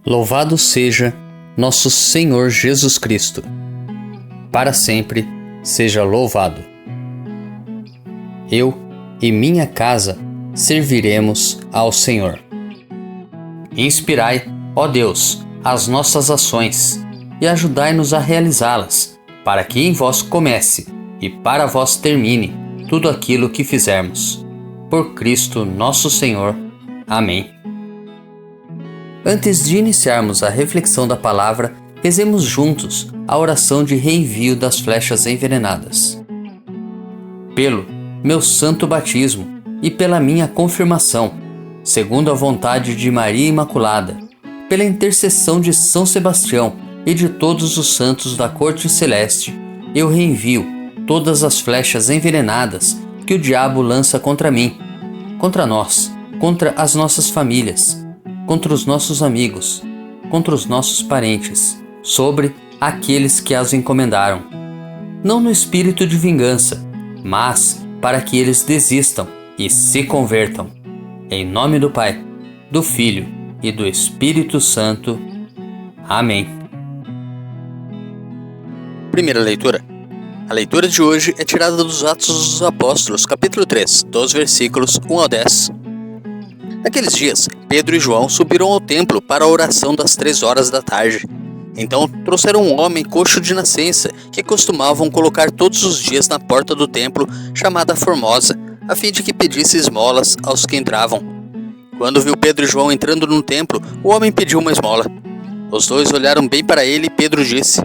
Louvado seja nosso Senhor Jesus Cristo. Para sempre seja louvado. Eu e minha casa serviremos ao Senhor. Inspirai, ó Deus, as nossas ações e ajudai-nos a realizá-las, para que em vós comece e para vós termine tudo aquilo que fizermos. Por Cristo nosso Senhor. Amém. Antes de iniciarmos a reflexão da palavra, rezemos juntos a oração de reenvio das flechas envenenadas. Pelo meu santo batismo e pela minha confirmação, segundo a vontade de Maria Imaculada, pela intercessão de São Sebastião e de todos os santos da corte celeste, eu reenvio todas as flechas envenenadas que o diabo lança contra mim, contra nós, contra as nossas famílias, contra os nossos amigos, contra os nossos parentes, sobre aqueles que as encomendaram. Não no espírito de vingança, mas para que eles desistam e se convertam. Em nome do Pai, do Filho e do Espírito Santo. Amém. Primeira leitura. A leitura de hoje é tirada dos Atos dos Apóstolos, capítulo 3, dos versículos 1 ao 10. Naqueles dias, Pedro e João subiram ao templo para a oração das 3 horas da tarde. Então trouxeram um homem coxo de nascença, que costumavam colocar todos os dias na porta do templo, chamada Formosa, a fim de que pedisse esmolas aos que entravam. Quando viu Pedro e João entrando no templo, o homem pediu uma esmola. Os dois olharam bem para ele e Pedro disse: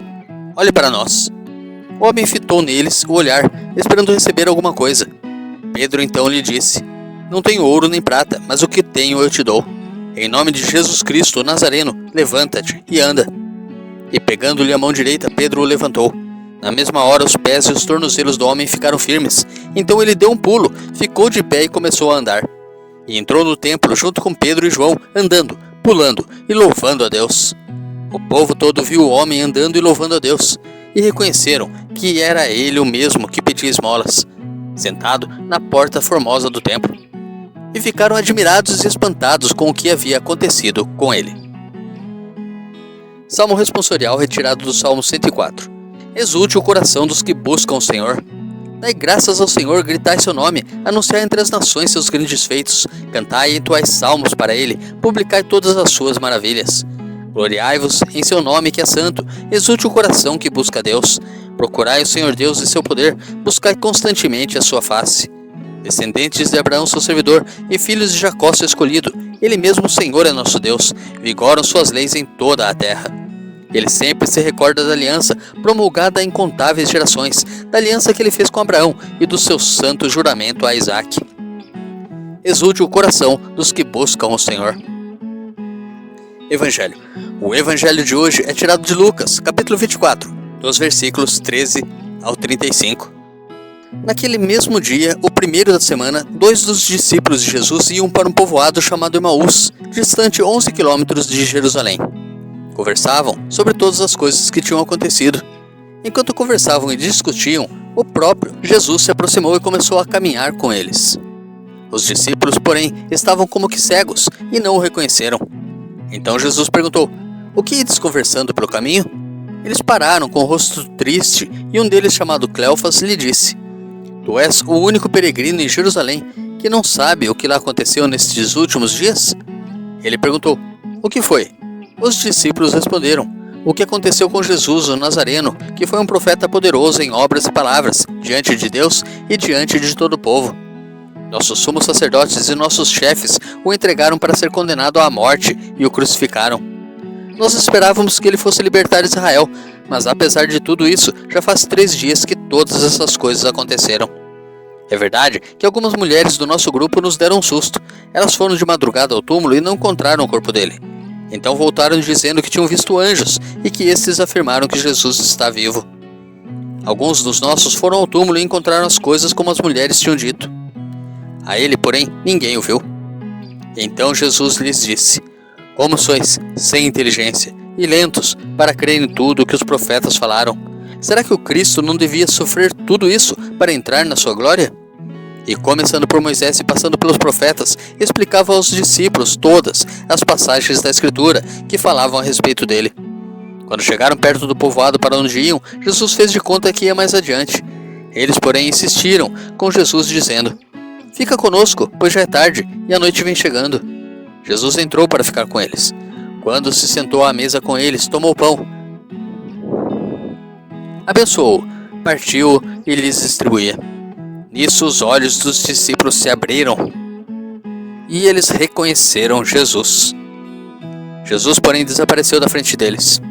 "Olhe para nós." O homem fitou neles o olhar, esperando receber alguma coisa. Pedro então lhe disse: "Não tenho ouro nem prata, mas o que tenho eu te dou. Em nome de Jesus Cristo, o Nazareno, levanta-te e anda." E pegando-lhe a mão direita, Pedro o levantou. Na mesma hora, os pés e os tornozelos do homem ficaram firmes. Então ele deu um pulo, ficou de pé e começou a andar. E entrou no templo junto com Pedro e João, andando, pulando e louvando a Deus. O povo todo viu o homem andando e louvando a Deus, e reconheceram que era ele o mesmo que pedia esmolas, sentado na porta formosa do templo. E ficaram admirados e espantados com o que havia acontecido com ele. Salmo responsorial retirado do Salmo 104. Exulte o coração dos que buscam o Senhor. Dai graças ao Senhor, gritai seu nome, anunciai entre as nações seus grandes feitos, cantai e entoai salmos para ele, publicai todas as suas maravilhas. Gloriai-vos em seu nome que é santo, exulte o coração que busca a Deus. Procurai o Senhor Deus e seu poder, buscai constantemente a sua face. Descendentes de Abraão seu servidor, e filhos de Jacó seu escolhido, ele mesmo o Senhor é nosso Deus, vigoram suas leis em toda a terra. Ele sempre se recorda da aliança, promulgada a incontáveis gerações, da aliança que ele fez com Abraão e do seu santo juramento a Isaque. Exulte o coração dos que buscam o Senhor. Evangelho. O evangelho de hoje é tirado de Lucas, capítulo 24, dos versículos 13 ao 35. Naquele mesmo dia, o primeiro da semana, 2 dos discípulos de Jesus iam para um povoado chamado Emaús, distante 11 quilômetros de Jerusalém. Conversavam sobre todas as coisas que tinham acontecido. Enquanto conversavam e discutiam, o próprio Jesus se aproximou e começou a caminhar com eles. Os discípulos, porém, estavam como que cegos e não o reconheceram. Então Jesus perguntou: "O que ides conversando pelo caminho?" Eles pararam com o rosto triste e um deles, chamado Cleofas, lhe disse: "Tu és o único peregrino em Jerusalém que não sabe o que lá aconteceu nestes últimos dias?" Ele perguntou: "O que foi?" Os discípulos responderam: "O que aconteceu com Jesus, o Nazareno, que foi um profeta poderoso em obras e palavras, diante de Deus e diante de todo o povo. Nossos sumos sacerdotes e nossos chefes o entregaram para ser condenado à morte e o crucificaram. Nós esperávamos que ele fosse libertar Israel, mas apesar de tudo isso, já faz 3 dias que todas essas coisas aconteceram. É verdade que algumas mulheres do nosso grupo nos deram um susto. Elas foram de madrugada ao túmulo e não encontraram o corpo dele. Então voltaram dizendo que tinham visto anjos e que estes afirmaram que Jesus está vivo. Alguns dos nossos foram ao túmulo e encontraram as coisas como as mulheres tinham dito. A ele, porém, ninguém o viu." Então Jesus lhes disse: "Como sois sem inteligência e lentos para crer em tudo o que os profetas falaram? Será que o Cristo não devia sofrer tudo isso para entrar na sua glória?" e, começando por Moisés e passando pelos profetas, explicava aos discípulos todas as passagens da Escritura que falavam a respeito dele. Quando chegaram perto do povoado para onde iam, Jesus fez de conta que ia mais adiante. Eles, porém, insistiram com Jesus, dizendo: "Fica conosco, pois já é tarde e a noite vem chegando." Jesus entrou para ficar com eles. Quando se sentou à mesa com eles, tomou o pão, abençoou, partiu e lhes distribuía. Nisso os olhos dos discípulos se abriram e eles reconheceram Jesus. Jesus, porém, desapareceu da frente deles.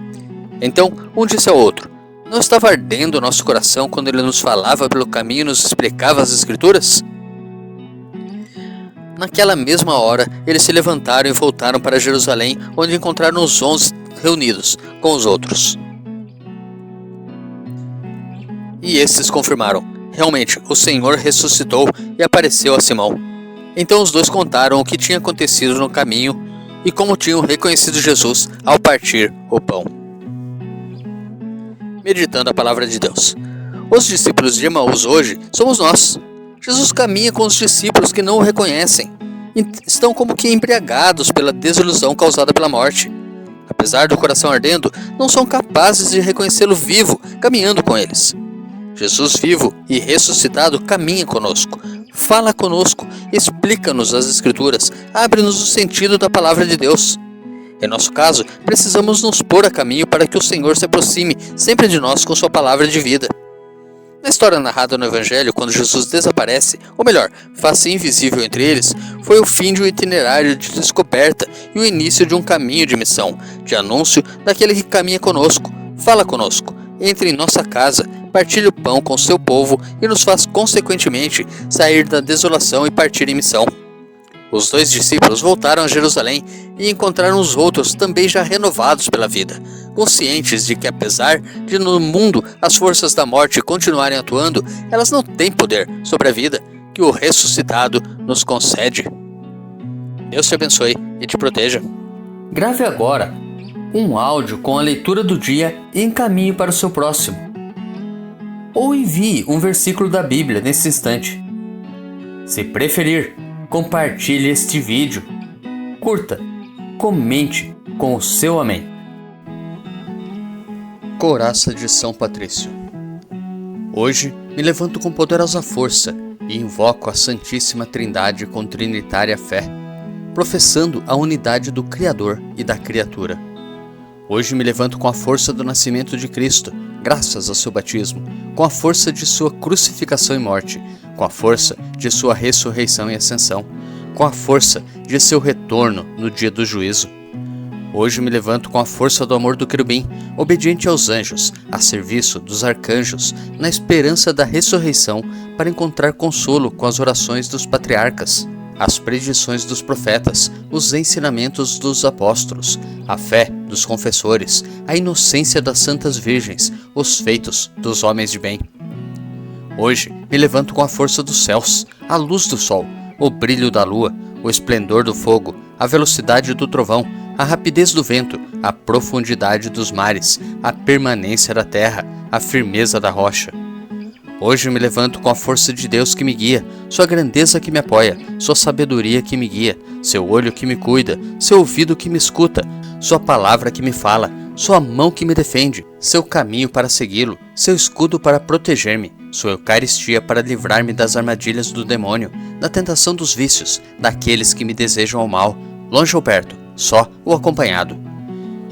Então um disse ao outro: "Não estava ardendo o nosso coração quando ele nos falava pelo caminho e nos explicava as Escrituras?" Naquela mesma hora, eles se levantaram e voltaram para Jerusalém, onde encontraram os 11 reunidos com os outros. E estes confirmaram: realmente, o Senhor ressuscitou e apareceu a Simão. Então os dois contaram o que tinha acontecido no caminho e como tinham reconhecido Jesus ao partir o pão. Meditando a palavra de Deus. Os discípulos de Emaús hoje somos nós. Jesus caminha com os discípulos que não o reconhecem. Estão como que embriagados pela desilusão causada pela morte. Apesar do coração ardendo, não são capazes de reconhecê-lo vivo, caminhando com eles. Jesus vivo e ressuscitado caminha conosco, fala conosco, explica-nos as Escrituras, abre-nos o sentido da palavra de Deus. Em nosso caso, precisamos nos pôr a caminho para que o Senhor se aproxime sempre de nós com sua palavra de vida. Na história narrada no Evangelho, quando Jesus desaparece, ou melhor, faz-se invisível entre eles, foi o fim de um itinerário de descoberta e o início de um caminho de missão, de anúncio daquele que caminha conosco, fala conosco, entra em nossa casa, partilha o pão com seu povo e nos faz consequentemente sair da desolação e partir em missão. Os dois discípulos voltaram a Jerusalém e encontraram os outros também já renovados pela vida, conscientes de que apesar de no mundo as forças da morte continuarem atuando, elas não têm poder sobre a vida que o ressuscitado nos concede. Deus te abençoe e te proteja. Grave agora um áudio com a leitura do dia e encaminhe para o seu próximo. Ou envie um versículo da Bíblia nesse instante. Se preferir, compartilhe este vídeo, curta, comente com o seu amém. Coraça de São Patrício. Hoje me levanto com poderosa força e invoco a Santíssima Trindade com trinitária fé, professando a unidade do Criador e da criatura. Hoje me levanto com a força do nascimento de Cristo, graças ao seu batismo, com a força de sua crucificação e morte, com a força de sua ressurreição e ascensão, com a força de seu retorno no dia do juízo. Hoje me levanto com a força do amor do querubim, obediente aos anjos, a serviço dos arcanjos, na esperança da ressurreição, para encontrar consolo com as orações dos patriarcas, as predições dos profetas, os ensinamentos dos apóstolos, a fé dos confessores, a inocência das santas virgens, os feitos dos homens de bem. Hoje me levanto com a força dos céus, a luz do sol, o brilho da lua, o esplendor do fogo, a velocidade do trovão, a rapidez do vento, a profundidade dos mares, a permanência da terra, a firmeza da rocha. Hoje me levanto com a força de Deus que me guia, sua grandeza que me apoia, sua sabedoria que me guia, seu olho que me cuida, seu ouvido que me escuta, sua palavra que me fala, sua mão que me defende, seu caminho para segui-lo, seu escudo para proteger-me, sua Eucaristia para livrar-me das armadilhas do demônio, da tentação dos vícios, daqueles que me desejam o mal, longe ou perto, só ou acompanhado.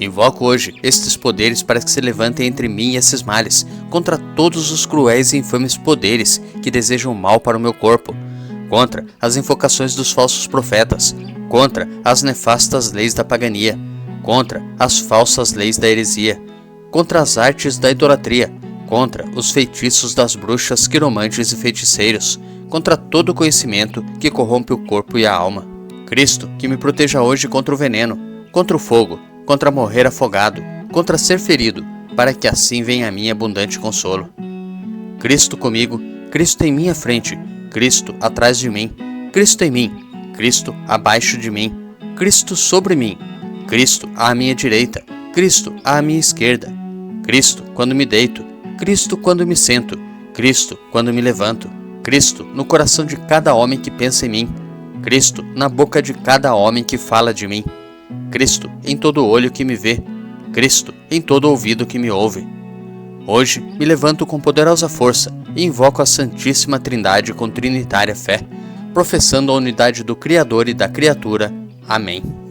Invoco hoje estes poderes para que se levantem entre mim e esses males, contra todos os cruéis e infames poderes que desejam mal para o meu corpo, contra as invocações dos falsos profetas, contra as nefastas leis da pagania, contra as falsas leis da heresia, contra as artes da idolatria, contra os feitiços das bruxas, quiromantes e feiticeiros, contra todo o conhecimento que corrompe o corpo e a alma. Cristo, que me proteja hoje contra o veneno, contra o fogo, contra morrer afogado, contra ser ferido, para que assim venha a mim abundante consolo. Cristo comigo, Cristo em minha frente, Cristo atrás de mim, Cristo em mim, Cristo abaixo de mim, Cristo sobre mim, Cristo à minha direita, Cristo à minha esquerda, Cristo quando me deito, Cristo quando me sento, Cristo quando me levanto, Cristo no coração de cada homem que pensa em mim. Cristo na boca de cada homem que fala de mim. Cristo em todo olho que me vê. Cristo em todo ouvido que me ouve. Hoje me levanto com poderosa força e invoco a Santíssima Trindade com trinitária fé, professando a unidade do Criador e da criatura. Amém.